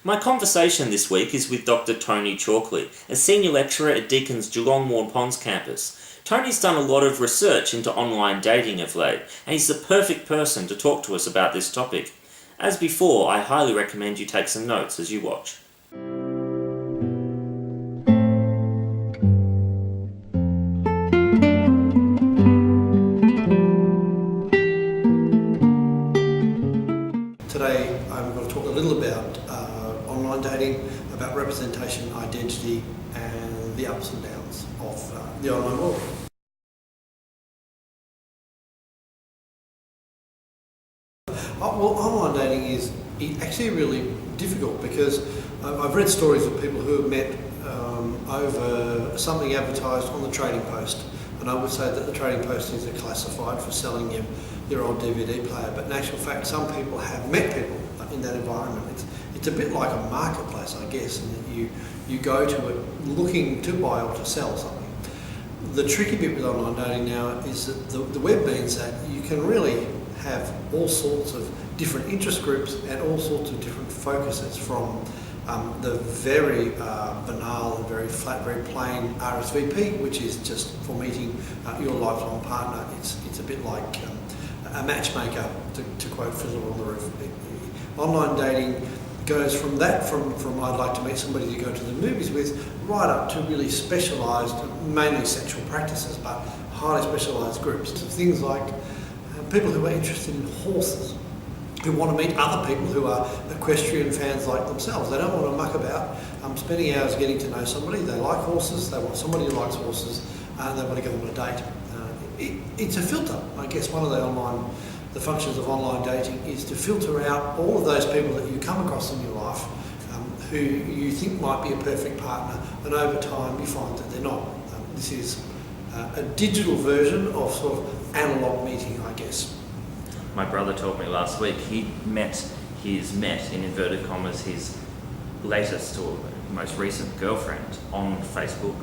My conversation this week is with Dr Tony Chalkley, a senior lecturer at Deakin's Geelong Ward Ponds campus. Tony's done a lot of research into online dating of late, and he's the perfect person to talk to us about this topic. As before, I highly recommend you take some notes as you watch. Today I'm going to talk a little about online dating, about representation, identity and the ups and downs of the online world. Well, online dating is actually really difficult because I've read stories of people who have met over something advertised on the Trading Post, and I would say that the Trading Post is a classified for selling your old DVD player, but in actual fact some people have met people in that environment. It's a bit like a marketplace, I guess, in that you go to it looking to buy or to sell something. The tricky bit with online dating now is that the web means that you can really have all sorts of different interest groups and all sorts of different focuses, from the very banal and very flat, very plain RSVP, which is just for meeting your lifelong partner. It's a bit like a matchmaker, to quote Fiddler on the Roof. Online dating goes from that, from I'd like to meet somebody to go to the movies with, right up to really specialised, mainly sexual practices, but highly specialised groups. Things like people who are interested in horses, who want to meet other people who are equestrian fans like themselves. They don't want to muck about spending hours getting to know somebody. They like horses, they want somebody who likes horses, and they want to go on a date. It's a filter. I guess one of the functions of online dating is to filter out all of those people that you come across in your life who you think might be a perfect partner, and over time you find that they're not. This is a digital version of sort of analogue meeting, I guess. My brother told me last week he met in inverted commas his latest or most recent girlfriend on Facebook.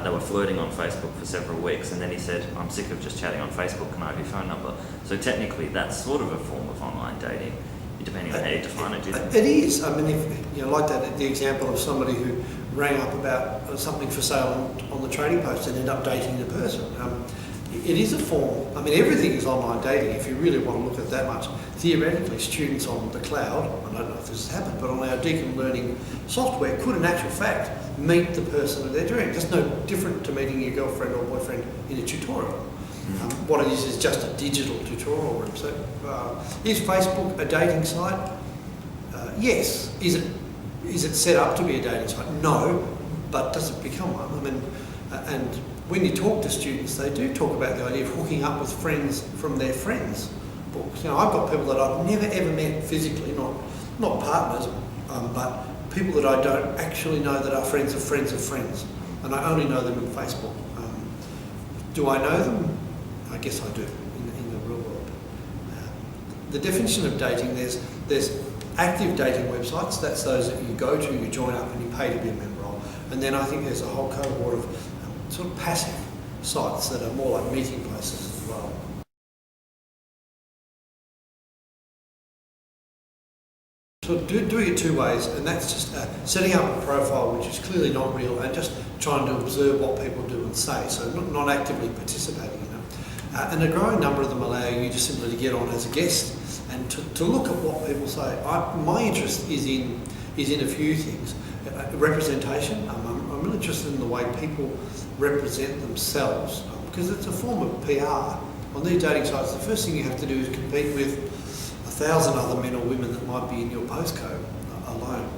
They were flirting on Facebook for several weeks, and then he said, "I'm sick of just chatting on Facebook, can I have your phone number?" So technically that's sort of a form of online dating, depending on how you define it. It is. I mean, if, like that, the example of somebody who rang up about something for sale on the Trading Post and ended up dating the person. It is a form. I mean, everything is online dating if you really want to look at that much. Theoretically, students on the cloud, I don't know if this has happened, but on our Deakin learning software could in actual fact meet the person that they're doing. Just no different to meeting your girlfriend or boyfriend in a tutorial. What it is just a digital tutorial room. So is Facebook a dating site? Yes. Is it set up to be a dating site? No, but does it become one? I mean, and when you talk to students, they do talk about the idea of hooking up with friends from their friends' books. I've got people that I've never ever met physically, not partners, but people that I don't actually know that are friends of friends of friends, and I only know them in Facebook. Do I know them? I guess I do in the real world. The definition of dating, there's active dating websites. That's those that you go to, you join up, and you pay to be a member of. And then I think there's a whole cohort of sort of passive sites that are more like meeting places as well. So doing it two ways, and that's just setting up a profile which is clearly not real and just trying to observe what people do and say, so not actively participating in it. And a growing number of them allow you just simply to get on as a guest and to look at what people say. My interest is in a few things. Representation. I'm really interested in the way people represent themselves, because it's a form of PR. On these dating sites, the first thing you have to do is compete with 1,000 other men or women that might be in your postcode alone.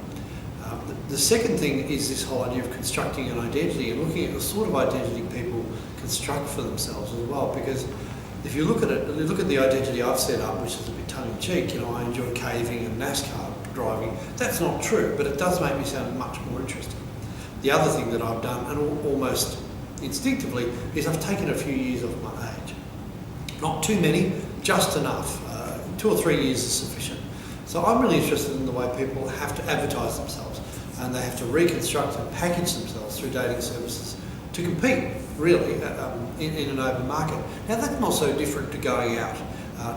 The second thing is this whole idea of constructing an identity and looking at the sort of identity people construct for themselves as well. Because if you look at it, look at the identity I've set up, which is a bit tongue-in-cheek. I enjoy caving and NASCAR driving. That's not true, but it does make me sound much more interesting. The other thing that I've done, and almost instinctively, is I've taken a few years off my age. Not too many, just enough. 2 or 3 years is sufficient. So I'm really interested in the way people have to advertise themselves, and they have to reconstruct and package themselves through dating services to compete, really, in an open market. Now, that's not so different to going out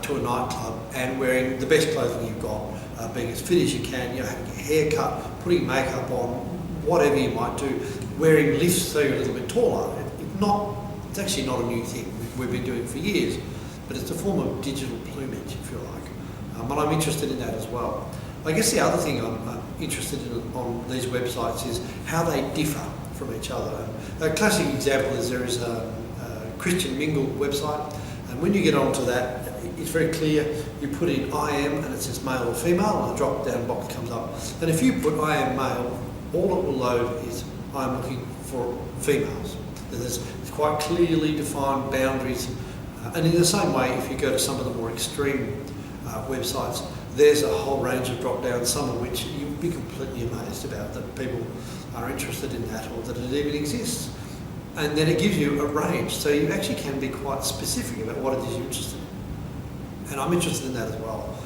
to a nightclub and wearing the best clothing you've got, being as fit as you can, having your hair cut, putting makeup on, whatever you might do, wearing lifts so you're a little bit taller. It's actually not a new thing. We've been doing it for years, but it's a form of digital plumage, if you like. But I'm interested in that as well. I guess the other thing I'm interested in on these websites is how they differ from each other. A classic example is there is a Christian Mingle website, and when you get onto that, it's very clear. You put in I am, and it says male or female, and a drop-down box comes up. And if you put I am male, all it will load is I'm looking for females. There's quite clearly defined boundaries. And in the same way, if you go to some of the more extreme websites, there's a whole range of drop-downs, some of which you'll be completely amazed about, that people are interested in that or that it even exists. And then it gives you a range, so you actually can be quite specific about what it is you're interested in. And I'm interested in that as well.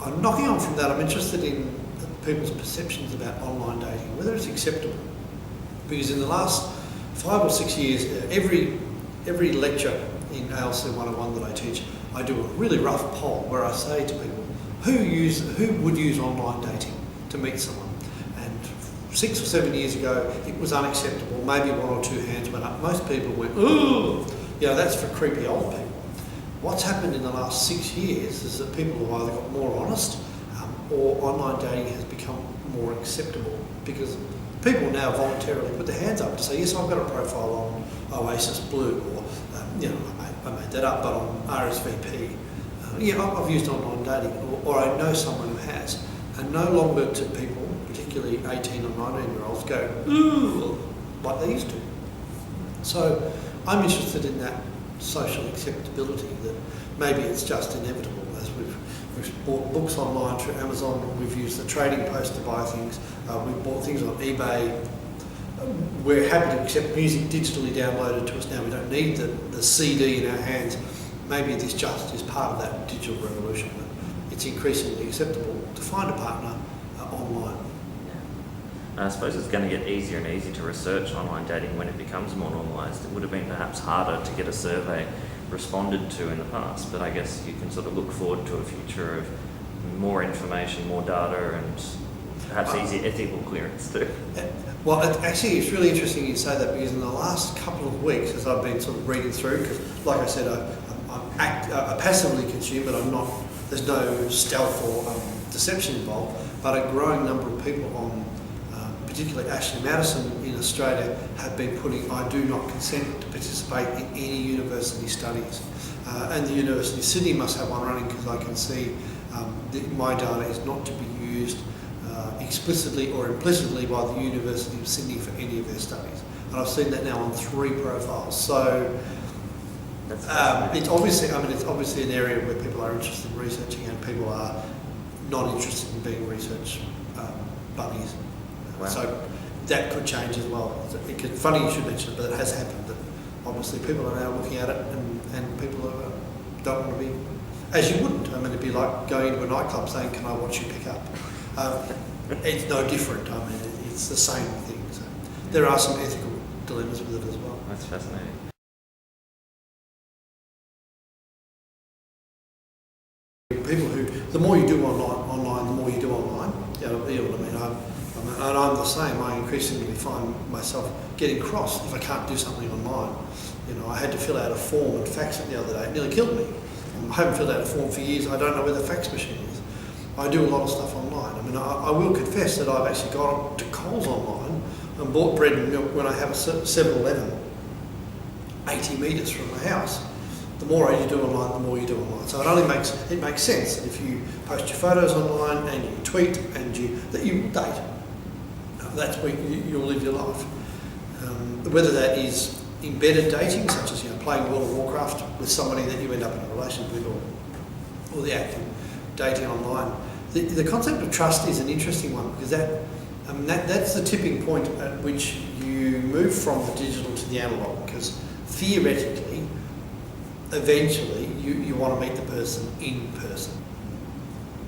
I'm knocking on from that, I'm interested in people's perceptions about online dating, whether it's acceptable. Because in the last 5 or 6 years, every lecture in ALC201 that I teach, I do a really rough poll where I say to people, who would use online dating to meet someone? And 6 or 7 years ago, it was unacceptable. Maybe 1 or 2 hands went up. Most people went, ooh, that's for creepy old people. What's happened in the last 6 years is that people have either got more honest or online dating has become more acceptable, because people now voluntarily put their hands up to say, yes, I've got a profile on Oasis Blue, or I made that up, but on RSVP. I've used online dating, or I know someone who has. And no longer do people, particularly 18 or 19-year-olds, go, ooh, like they used to. So I'm interested in that social acceptability, that maybe it's just inevitable. As we've bought books online through Amazon, we've used the trading post to buy things, we've bought things on eBay. We're happy to accept music digitally downloaded to us now. We don't need the CD in our hands. Maybe this just is part of that digital revolution. It's increasingly acceptable to find a partner online. I suppose it's going to get easier and easier to research online dating when it becomes more normalised. It would have been perhaps harder to get a survey responded to in the past, but I guess you can sort of look forward to a future of more information, more data, and perhaps easier ethical clearance too. Well, actually, it's really interesting you say that, because in the last couple of weeks, as I've been sort of reading through, because like I said, I passively consume, but there's no stealth or deception involved, but a growing number of people on, particularly Ashley Madison in Australia, have been putting I do not consent to participate in any university studies. And the University of Sydney must have one running, because I can see that my data is not to be used explicitly or implicitly by the University of Sydney for any of their studies. And I've seen that now on 3 profiles. So it's obviously an area where people are interested in researching, and people are not interested in being research buddies. Wow. So that could change as well. Funny you should mention it, but it has happened. That obviously people are now looking at it, and people don't want to be, as you wouldn't. I mean, it'd be like going into a nightclub saying, "Can I watch you pick up?" It's no different. I mean, it's the same thing. So there are some ethical dilemmas with it as well. That's fascinating. People who, the more you do online, the more you do online. You know what I mean? And I'm the same. I increasingly find myself getting cross if I can't do something online. I had to fill out a form and fax it the other day. It nearly killed me. I haven't filled out a form for years. I don't know where the fax machine is. I do a lot of stuff online. I mean, I will confess that I've actually gone to Coles online and bought bread and milk when I have a 7-Eleven 80 metres from my house. The more you do online, the more you do online. So it makes sense that if you post your photos online and you tweet and that you date. That's where you'll live your life. Whether that is embedded dating, such as playing World of Warcraft with somebody that you end up in a relationship with, or the act of dating online. The concept of trust is an interesting one, because that's the tipping point at which you move from the digital to the analog, because theoretically, eventually, you want to meet the person in person.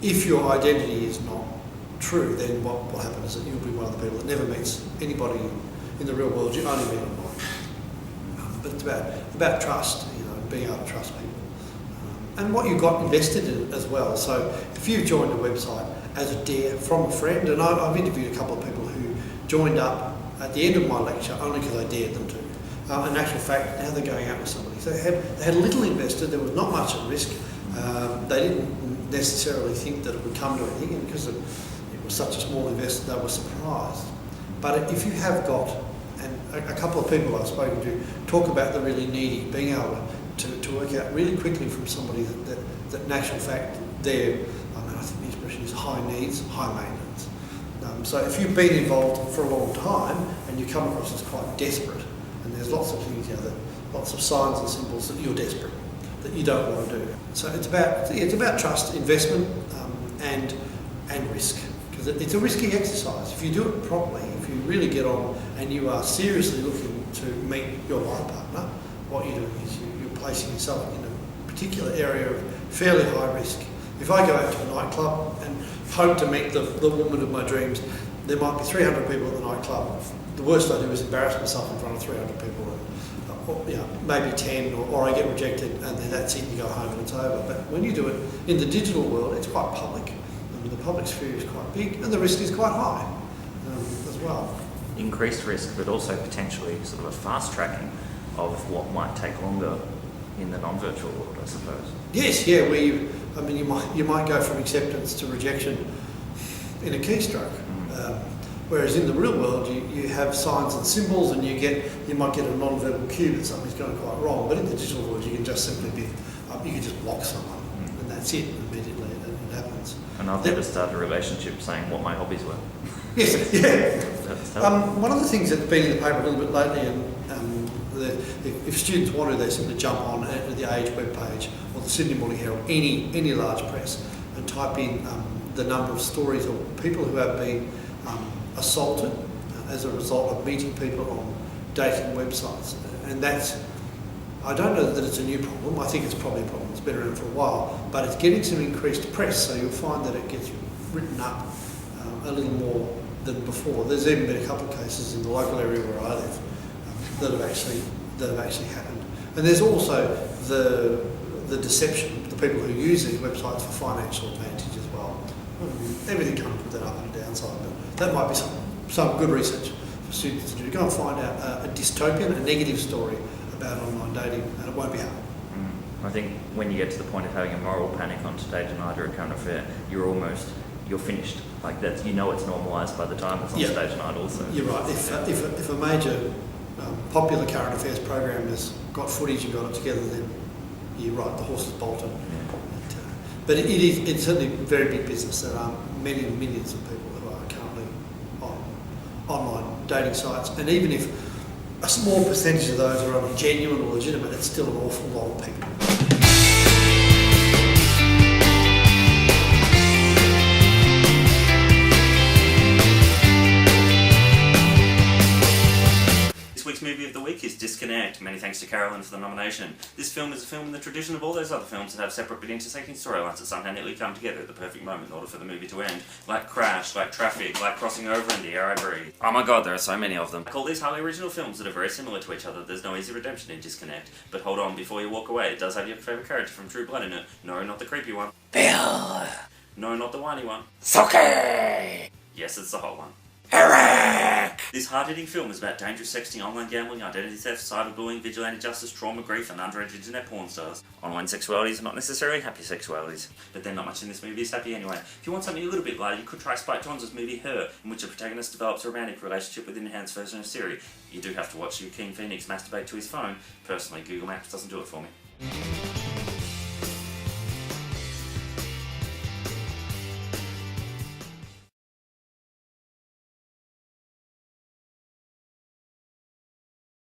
If your identity is not true, then what will happen is that you'll be one of the people that never meets anybody in the real world. You only meet online. But it's about trust, being able to trust people. and what you got invested in as well. So if you've joined a website as a dare from a friend, and I've interviewed a couple of people who joined up at the end of my lecture only because I dared them to. In actual fact, now they're going out with somebody. So they had little invested, there was not much at risk. They didn't necessarily think that it would come to anything, and because it was such a small investment, they were surprised. But if you have got, and a couple of people I've spoken to talk about the really needy, being able to work out really quickly from somebody that in actual fact I think the expression is high needs, high maintenance. So if you've been involved for a long time and you come across as quite desperate, and there's lots of things lots of signs and symbols that you're desperate, that you don't want to do. So it's about trust, investment, and risk, because it's a risky exercise. If you do it properly, if you really get on and you are seriously looking to meet your life partner, what you're doing is you're placing yourself in a particular area of fairly high risk. If I go out to a nightclub and hope to meet the woman of my dreams, there might be 300 people at the nightclub. The worst I do is embarrass myself in front of 300 people, and maybe 10, or I get rejected, and then that's it, you go home and it's over. But when you do it in the digital world, it's quite public. The public sphere is quite big, and the risk is quite high as well. Increased risk, but also potentially sort of a fast tracking of what might take longer in the non-virtual world, I suppose. Yes, yeah. You might go from acceptance to rejection in a keystroke. Whereas in the real world, you have signs and symbols, and you might get a non-verbal cue that something's going quite wrong. But in the digital world, you can just simply you can just block someone, and that's it. Immediately, it happens. And I've never started a relationship saying what my hobbies were. Yes, yeah. One of the things that's been in the paper a little bit lately, and if students want to, they simply jump on the Age webpage or the Sydney Morning Herald, any large press, and type in the number of stories of people who have been assaulted as a result of meeting people on dating websites. And I don't know that it's a new problem. I think it's probably a problem that's been around for a while, but it's getting some increased press, so you'll find that it gets written up a little more than before. There's even been a couple of cases in the local area where I live that have actually happened. And there's also the deception, the people who use these websites for financial advantage as well. Everything comes with an up and a downside, but that might be some good research for students to do. Go and find out a dystopian, a negative story about online dating, and it won't be hard. I think when you get to the point of having a moral panic on stage night or a current affair, you're finished. Like that, it's normalised by the time it's on stage night also. You're right. If a major popular current affairs program has got footage and got it together, then you're right, the horse is bolted. Yeah. But it's certainly a very big business. There are many millions of people who are currently on online dating sites, and even if a small percentage of those are only genuine or legitimate, it's still an awful lot of people. This week's movie of the week is Disconnect. Many thanks to Carolyn for the nomination. This film is a film in the tradition of all those other films that have separate but intersecting storylines that somehow neatly come together at the perfect moment in order for the movie to end. Like Crash, like Traffic, like Crossing Over and The Air I Breathe. Oh my god, there are so many of them. I call these highly original films that are very similar to each other. There's no easy redemption in Disconnect. But hold on, before you walk away, it does have your favourite character from True Blood in it. No, not the creepy one. Bill! No, not the whiny one. Suki! Yes, it's the hot one. Eric! This hard-hitting film is about dangerous sexting, online gambling, identity theft, cyberbullying, vigilante justice, trauma, grief, and underage internet porn stars. Online sexualities are not necessarily happy sexualities, but then not much in this movie is happy anyway. If you want something a little bit lighter, you could try Spike Jonze's movie Her, in which the protagonist develops a romantic relationship with an enhanced version of Siri. You do have to watch Joaquin Phoenix masturbate to his phone. Personally, Google Maps doesn't do it for me.